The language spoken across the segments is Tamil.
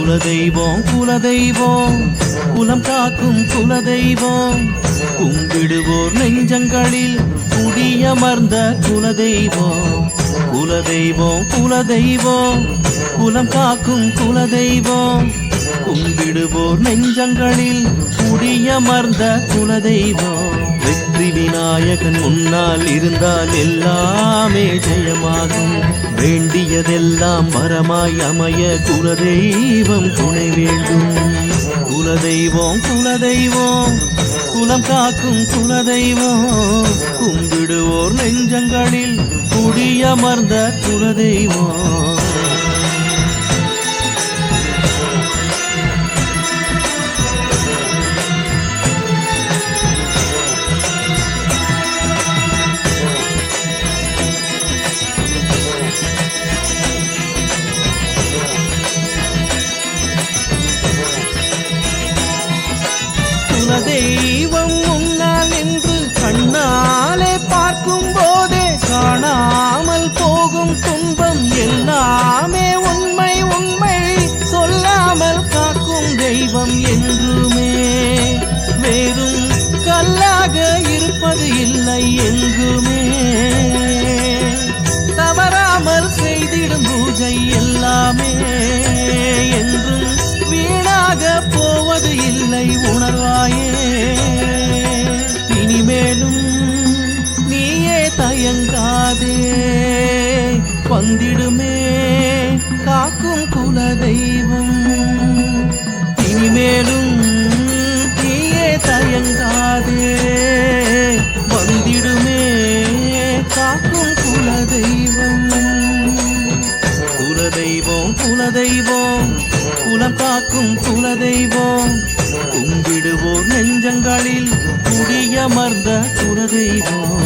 குலதெய்வம் குலதெய்வம் குலம் காக்கும் குலதெய்வம் கும்பிடுவோர் நெஞ்சங்களில் குடியமர்ந்த குலதெய்வம் குலதெய்வம் குலதெய்வம் குலம் காக்கும் குலதெய்வம் கும்பிடுவோர் நெஞ்சங்களில் குடியமர்ந்த குலதெய்வம் வெற்றி விநாயகன் முன்னால் இருந்தால் எல்லாமே ஜெயமாகும் வேண்டியதெல்லாம் வரமாய் அமைய குலதெய்வம் துணை வேண்டும் குலதெய்வம் குலதெய்வம் குலம் காக்கும் குலதெய்வம் கும்பிடுவோர் நெஞ்சங்களில் குடியமர்ந்த குலதெய்வம் குலதெய்வம் முன்னால் நின்று கண்ணாலே பார்க்கும் போதே காணாமல் போகும் துன்பம் எல்லாமே உண்மை உண்மை சொல்லாமல் காக்கும் தெய்வம் என்றுமே வேறும் கல்லாக இருப்பது இல்லை எங்குமே தவறாமல் செய்திடும் பூஜை எல்லாமே என்றும் வீணாக போவது இல்லை உணர்வாயே இனிமேலும் நீயே தயங்காதே வந்திடுமே காக்கும் குலதெய்வம் இனிமேலும் நீயே தயங்காதே வந்திடுமே காக்கும் குலதெய்வம் குலதெய்வம் குலதெய்வம் குலம் காக்கும் குலதெய்வம் கும்பிடுவோர் நெஞ்சங்களில் குடியமர்ந்த குலதெய்வம்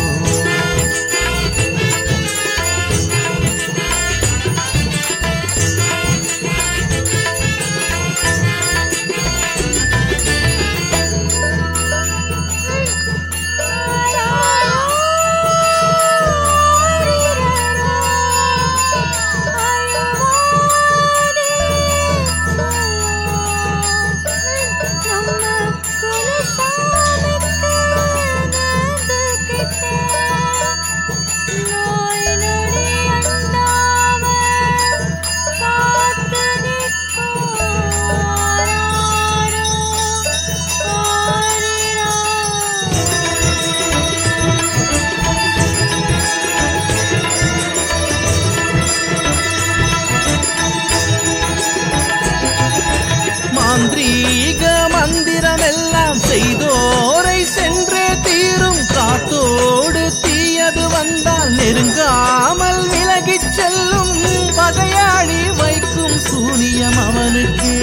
மாந்திரீக மந்திரம் எல்லாம் செய்தோரை சென்றே தீரும் காத்தோடு தீயது வந்தால் நெருங்காமல் விலகிச் செல்லும் பகையாளி வைக்கும் சூனியம் அவனுக்கே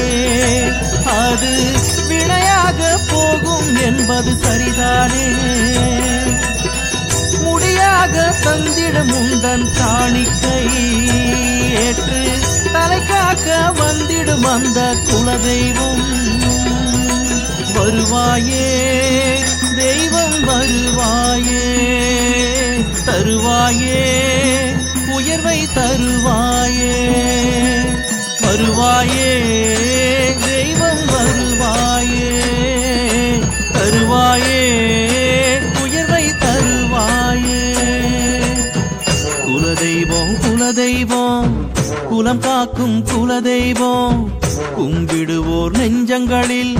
அது வினையாக போகும் என்பது சரிதானே முடியாக தந்திடும் உந்தன் காணிக்கை ஏற்று தலை காக்க வந்திடும் அந்த குலதெய்வம் வருவாயே தெய்வம் வருவாயே தருவாயே உயர்வை தருவாயே வருவாயே தெய்வம் வருவாயே தருவாயே உயர்வை தருவாயே குலதெய்வம் குலதெய்வம் குலம் காக்கும் குலதெய்வம் கும்பிடுவோர் நெஞ்சங்களில்